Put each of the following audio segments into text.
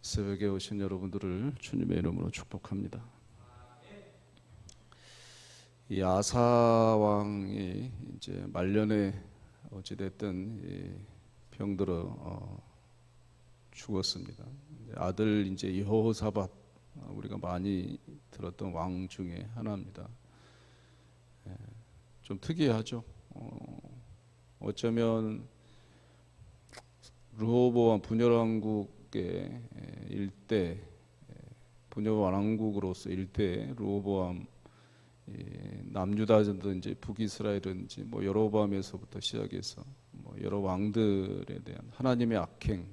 새벽에 오신 여러분들을 주님의 이름으로 축복합니다. 이 아사 왕이 이제 말년에 어찌됐든 병들어 죽었습니다. 아들 이제 여호사밧, 우리가 많이 들었던 왕 중에 하나입니다. 좀 특이하죠. 어쩌면 르호보암 분열왕국의 일대, 분열왕국으로서 일대 르호보암, 남유다든지 북이스라엘든지 뭐 여로보암에서부터 시작해서 뭐 여러 왕들에 대한 하나님의 악행,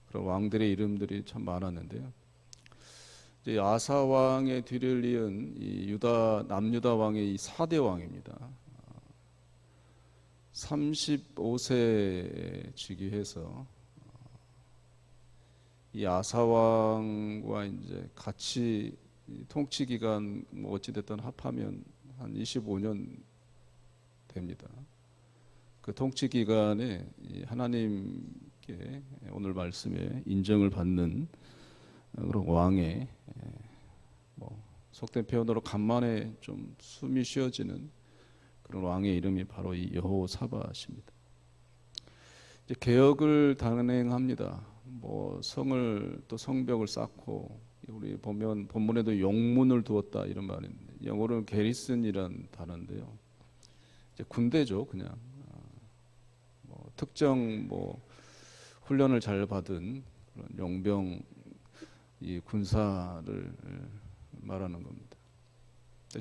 그런 왕들의 이름들이 참 많았는데요. 이제 아사 왕의 뒤를 이은 이 남유다 왕의 이 4대 왕입니다. 35세에 즉위해서 이 아사 왕과 이제 같이 통치 기간 뭐 어찌 됐든 합하면 한 25년 됩니다. 그 통치 기간에 하나님께 오늘 말씀에 인정을 받는 그런 왕의 뭐 속된 표현으로 간만에 좀 숨이 쉬어지는 그런 왕의 이름이 바로 이 여호사밧입니다. 이제 개혁을 단행합니다. 뭐 성을 또 성벽을 쌓고, 우리 보면 본문에도 용문을 두었다 이런 말인데 영어로는 게리슨이란 단어인데요. 이제 군대죠, 그냥. 뭐 특정 뭐 훈련을 잘 받은 그런 용병, 이 군사를 말하는 겁니다.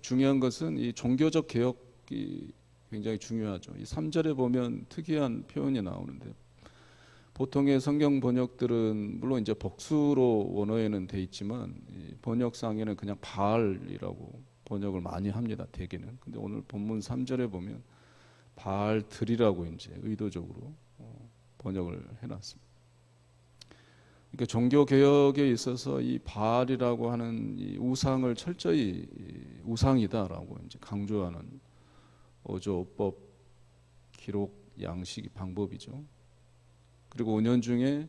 중요한 것은 이 종교적 개혁이 굉장히 중요하죠. 이 3절에 보면 특이한 표현이 나오는데, 보통의 성경 번역들은 물론 이제 복수로 원어에는 돼 있지만 이 번역상에는 그냥 바알이라고 번역을 많이 합니다, 대개는. 근데 오늘 본문 3절에 보면 바알들이라고 이제 의도적으로 번역을 해놨습니다. 그러니까 종교 개혁에 있어서 이 바알이라고 하는 이 우상을 철저히 우상이다라고 이제 강조하는 어조법, 기록, 양식, 방법이죠. 그리고 은연중에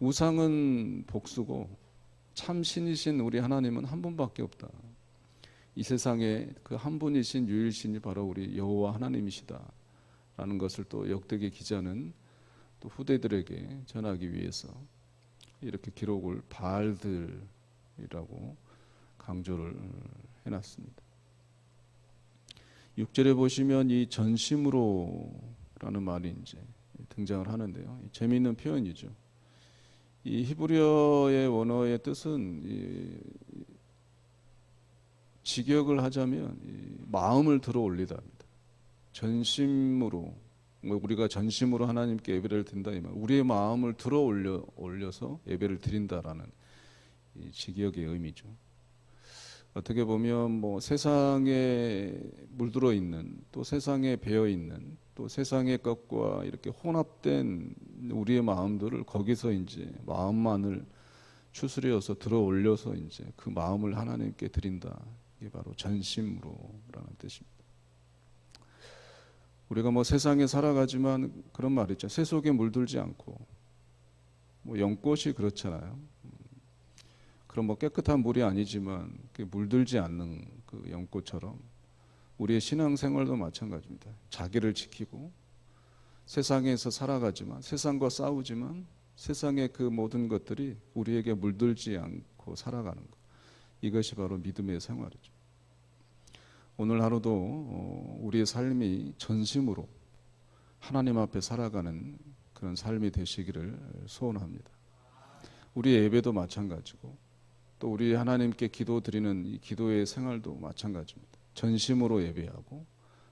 우상은 복수고 참 신이신 우리 하나님은 한 분밖에 없다. 이 세상에 그 한 분이신 유일신이 바로 우리 여호와 하나님이시다라는 것을 또 역대기 기자는 또 후대들에게 전하기 위해서 이렇게 기록을 바알들이라고 강조를 해놨습니다. 6절에 보시면 이 전심으로라는 말이 이제 등장을 하는데요. 재미있는 표현이죠. 이 히브리어의 원어의 뜻은 직역을 하자면 마음을 들어 올리다입니다. 전심으로, 우리가 전심으로 하나님께 예배를 드린다 이 말, 우리의 마음을 들어 올려서 예배를 드린다라는 이 직역의 의미죠. 어떻게 보면 뭐 세상에 물들어 있는, 또 세상에 배어 있는, 또 세상의 것과 이렇게 혼합된 우리의 마음들을 거기서 이제 마음만을 추스려서 들어 올려서 이제 그 마음을 하나님께 드린다. 이게 바로 전심으로라는 뜻입니다. 우리가 뭐 세상에 살아가지만 그런 말 있죠. 새 속에 물들지 않고, 뭐 연꽃이 그렇잖아요. 그런 뭐 깨끗한 물이 아니지만 물들지 않는 그 연꽃처럼 우리의 신앙생활도 마찬가지입니다. 자기를 지키고 세상에서 살아가지만, 세상과 싸우지만 세상의 그 모든 것들이 우리에게 물들지 않고 살아가는 것, 이것이 바로 믿음의 생활이죠. 오늘 하루도 우리의 삶이 전심으로 하나님 앞에 살아가는 그런 삶이 되시기를 소원합니다. 우리의 예배도 마찬가지고, 또 우리 하나님께 기도드리는 이 기도의 생활도 마찬가지입니다. 전심으로 예배하고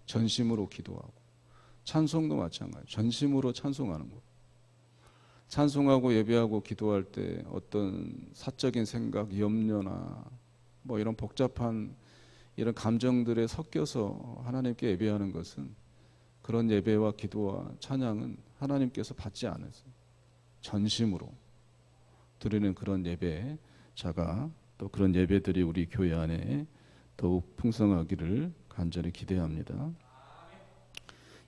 전심으로 기도하고, 찬송도 마찬가지, 전심으로 찬송하는 것. 찬송하고 예배하고 기도할 때 어떤 사적인 생각, 염려나 뭐 이런 복잡한 이런 감정들에 섞여서 하나님께 예배하는 것은, 그런 예배와 기도와 찬양은 하나님께서 받지 않으세요. 전심으로 드리는 그런 예배자가, 또 그런 예배들이 우리 교회 안에 더욱 풍성하기를 간절히 기대합니다.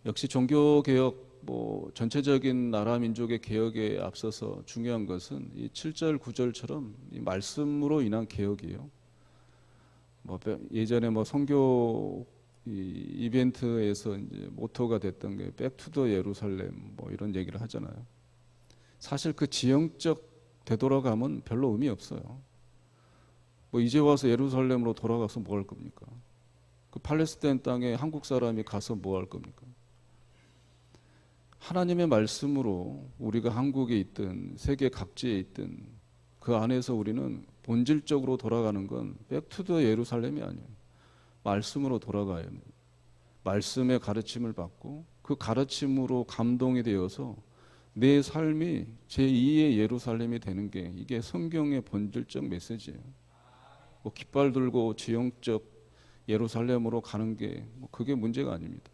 역시 종교개혁 뭐 전체적인 나라 민족의 개혁에 앞서서 중요한 것은 이 7절 9절처럼 이 말씀으로 인한 개혁이에요. 뭐 예전에 뭐 선교 이벤트에서 이제 모토가 됐던 게 백투더 예루살렘 뭐 이런 얘기를 하잖아요. 사실 그 지형적 되돌아감은 별로 의미 없어요. 뭐 이제 와서 예루살렘으로 돌아가서 뭐 할 겁니까? 그 팔레스타인 땅에 한국 사람이 가서 뭐 할 겁니까? 하나님의 말씀으로 우리가 한국에 있든 세계 각지에 있든 그 안에서 우리는 본질적으로 돌아가는 건 백투더 예루살렘이 아니에요. 말씀으로 돌아가야 합니다. 말씀의 가르침을 받고 그 가르침으로 감동이 되어서 내 삶이 제2의 예루살렘이 되는 게 이게 성경의 본질적 메시지예요. 뭐 깃발 들고 지형적 예루살렘으로 가는 게 뭐 그게 문제가 아닙니다.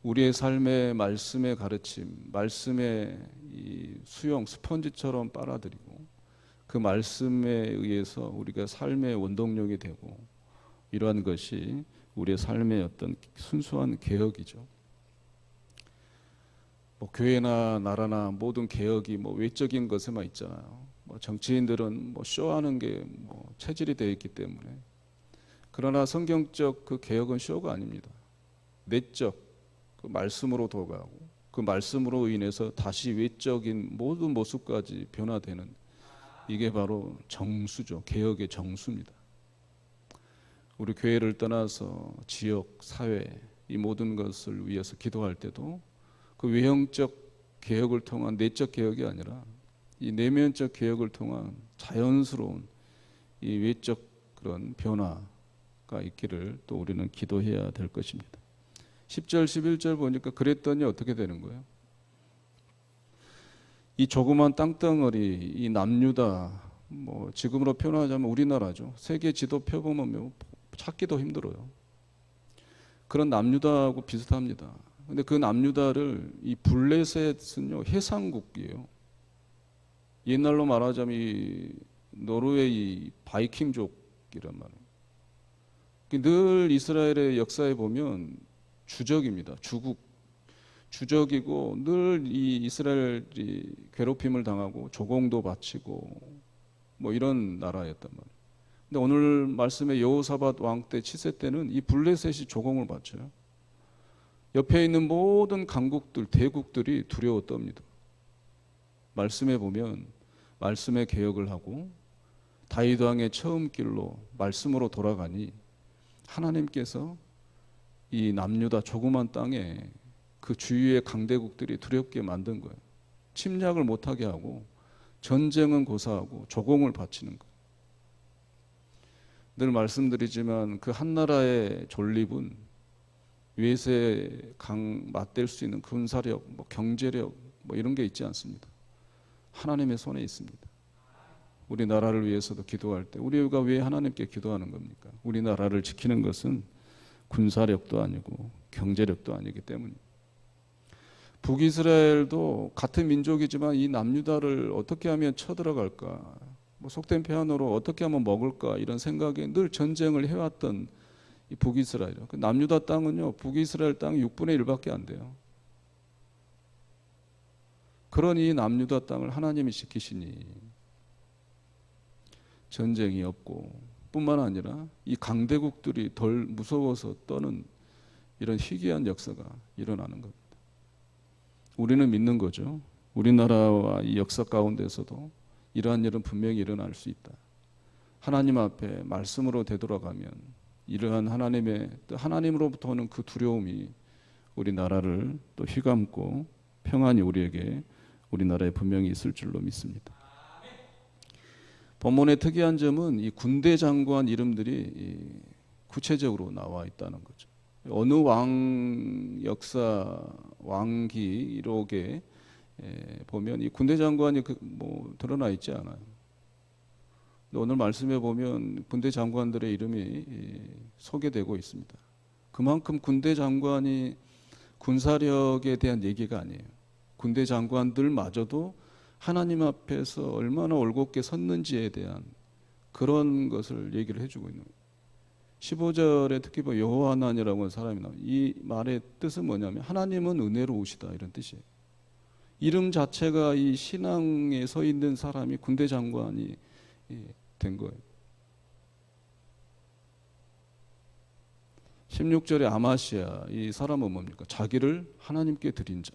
우리의 삶의 말씀의 가르침, 말씀의 이 수용, 스펀지처럼 빨아들이고 그 말씀에 의해서 우리가 삶의 원동력이 되고 이러한 것이 우리의 삶의 어떤 순수한 개혁이죠. 뭐 교회나 나라나 모든 개혁이 뭐 외적인 것에만 있잖아요. 뭐 정치인들은 뭐 쇼하는 게 뭐 체질이 되어 있기 때문에. 그러나 성경적 그 개혁은 쇼가 아닙니다. 내적 그 말씀으로 돌아가고 그 말씀으로 인해서 다시 외적인 모든 모습까지 변화되는 이게 바로 정수죠. 개혁의 정수입니다. 우리 교회를 떠나서 지역, 사회 이 모든 것을 위해서 기도할 때도 그 외형적 개혁을 통한 내적 개혁이 아니라 이 내면적 개혁을 통한 자연스러운 이 외적 그런 변화가 있기를 또 우리는 기도해야 될 것입니다. 10절 11절 보니까 그랬더니 어떻게 되는 거예요? 이 조그만 땅덩어리 이 남유다 뭐 지금으로 표현하자면 우리나라죠. 세계 지도 펴보면 찾기도 힘들어요. 그런 남유다하고 비슷합니다. 근데 그 남유다를 이 블레셋은요 해상국이에요. 옛날로 말하자면 이 노르웨이 바이킹족이란 말이에요. 늘 이스라엘의 역사에 보면 주적입니다. 주적이고 늘 이 이스라엘이 괴롭힘을 당하고 조공도 바치고 뭐 이런 나라였단 말이에요. 근데 오늘 말씀의 여호사밧 왕 때 치세 때는 이 블레셋이 조공을 바쳐요. 옆에 있는 모든 강국들, 대국들이 두려워 떱니다. 말씀에 보면 말씀의 개혁을 하고 다윗 왕의 처음 길로 말씀으로 돌아가니 하나님께서 이 남유다 조그만 땅에 그 주위의 강대국들이 두렵게 만든 거예요. 침략을 못하게 하고 전쟁은 고사하고 조공을 바치는 거예요. 늘 말씀드리지만 그 한 나라의 존립은 외세 강 맞댈 수 있는 군사력, 뭐 경제력 뭐 이런 게 있지 않습니다. 하나님의 손에 있습니다. 우리 나라를 위해서도 기도할 때 우리가 왜 하나님께 기도하는 겁니까? 우리 나라를 지키는 것은 군사력도 아니고 경제력도 아니기 때문입니다. 북이스라엘도 같은 민족이지만 이 남유다를 어떻게 하면 쳐들어갈까, 뭐 속된 표현으로 어떻게 하면 먹을까 이런 생각에 늘 전쟁을 해왔던 이 북이스라엘. 그 남유다 땅은요 북이스라엘 땅 6분의 1밖에 안 돼요. 그러니 이 남유다 땅을 하나님이 지키시니 전쟁이 없고 뿐만 아니라 이 강대국들이 덜 무서워서 떠는 이런 희귀한 역사가 일어나는 겁니다. 우리는 믿는 거죠. 우리나라와 이 역사 가운데서도 이러한 일은 분명히 일어날 수 있다. 하나님 앞에 말씀으로 되돌아가면 이러한 하나님으로부터 오는 그 두려움이 우리 나라를 또 휘감고 평안이 우리에게 우리나라에 분명히 있을 줄로 믿습니다. 본문의 특이한 점은 이 군대 장관 이름들이 구체적으로 나와 있다는 거죠. 어느 왕 역사 왕기록에 보면 이 군대 장관이 뭐 드러나 있지 않아요. 오늘 말씀에 보면 군대 장관들의 이름이 소개되고 있습니다. 그만큼 군대 장관이 군사력에 대한 얘기가 아니에요. 군대 장관들마저도 하나님 앞에서 얼마나 올곧게 섰는지에 대한 그런 것을 얘기를 해주고 있는 거예요. 15절에 특히 여호와 하나님이라고 하는 사람이 나와요. 이 말의 뜻은 뭐냐면 하나님은 은혜로우시다 이런 뜻이에요. 이름 자체가 이 신앙에 서 있는 사람이 군대 장관이 된 거예요. 16절에 아마시아, 이 사람은 뭡니까? 자기를 하나님께 드린 자.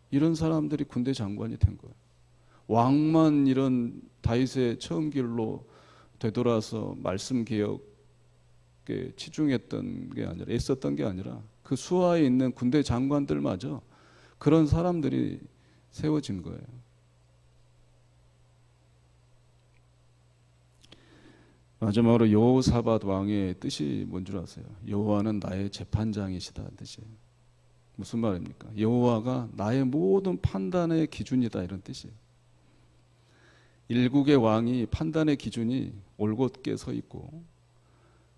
이런 사람들이 군대 장관이 된 거예요. 왕만 이런 다윗의 처음 길로 되돌아서 말씀 개혁에 치중했던 게 아니라, 애썼던 게 아니라 그 수하에 있는 군대 장관들마저 그런 사람들이 세워진 거예요. 마지막으로 여호사밧 왕의 뜻이 뭔 줄 아세요? 여호와는 나의 재판장이시다 뜻이에요. 무슨 말입니까? 여호와가 나의 모든 판단의 기준이다 이런 뜻이에요. 일국의 왕이 판단의 기준이 올곧게 서 있고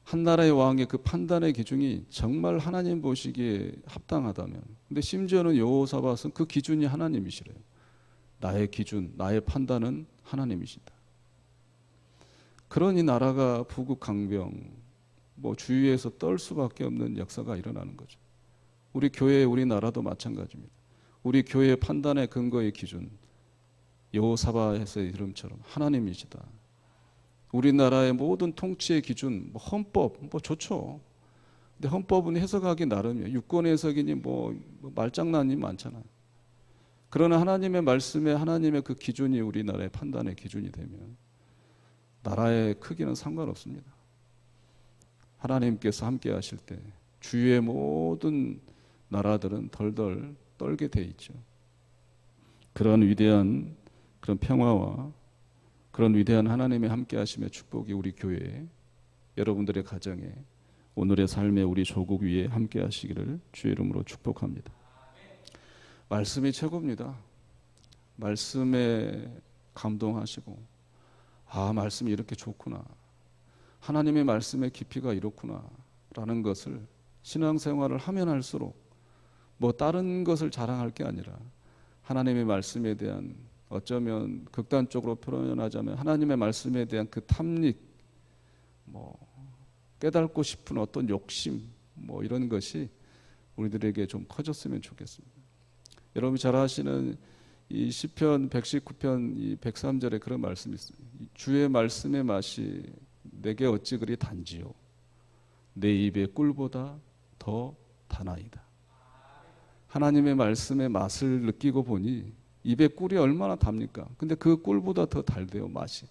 한 나라의 왕의 그 판단의 기준이 정말 하나님 보시기에 합당하다면, 근데 심지어는 여호사밧은 그 기준이 하나님이시래요. 나의 기준, 나의 판단은 하나님이시다. 그러니 나라가 부국강병, 주위에서 떨 수밖에 없는 역사가 일어나는 거죠. 우리 교회, 우리 나라도 마찬가지입니다. 우리 교회의 판단의 근거의 기준, 여호사밧의 이름처럼 하나님이시다. 우리나라의 모든 통치의 기준, 헌법, 좋죠. 근데 헌법은 해석하기 나름이에요. 유권 해석이니 말장난이 많잖아요. 그러나 하나님의 말씀에 하나님의 그 기준이 우리나라의 판단의 기준이 되면 나라의 크기는 상관없습니다. 하나님께서 함께 하실 때 주위의 모든 나라들은 덜덜 떨게 돼 있죠. 그런 위대한 그런 평화와 그런 위대한 하나님의 함께 하심의 축복이 우리 교회에, 여러분들의 가정에, 오늘의 삶에, 우리 조국 위에 함께 하시기를 주의 이름으로 축복합니다. 말씀이 최고입니다. 말씀에 감동하시고, 말씀이 이렇게 좋구나, 하나님의 말씀의 깊이가 이렇구나 라는 것을 신앙생활을 하면 할수록 다른 것을 자랑할 게 아니라 하나님의 말씀에 대한, 어쩌면 극단적으로 표현하자면 하나님의 말씀에 대한 그 탐닉, 깨닫고 싶은 어떤 욕심, 이런 것이 우리들에게 좀 커졌으면 좋겠습니다. 여러분이 잘 아시는 이 시편 119편 이 103절에 그런 말씀이 있어요. 주의 말씀의 맛이 내게 어찌 그리 단지요, 내 입의 꿀보다 더 다나이다. 하나님의 말씀의 맛을 느끼고 보니 입의 꿀이 얼마나 답니까? 근데 그 꿀보다 더 달대요, 맛이.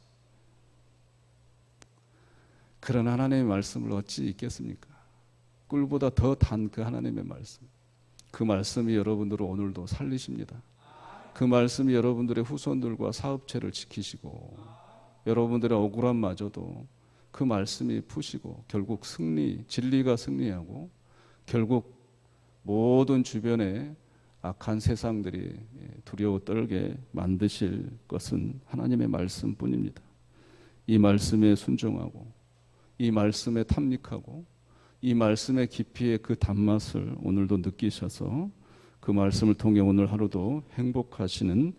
그런 하나님의 말씀을 어찌 있겠습니까? 꿀보다 더 단 그 하나님의 말씀, 그 말씀이 여러분들을 오늘도 살리십니다. 그 말씀이 여러분들의 후손들과 사업체를 지키시고 여러분들의 억울함마저도 그 말씀이 푸시고 결국 승리, 진리가 승리하고 결국 모든 주변의 악한 세상들이 두려워 떨게 만드실 것은 하나님의 말씀뿐입니다. 이 말씀에 순종하고 이 말씀에 탐닉하고 이 말씀의 깊이의 그 단맛을 오늘도 느끼셔서 그 말씀을 통해 오늘 하루도 행복하시는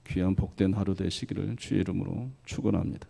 귀한 복된 하루 되시기를 주의 이름으로 축원합니다.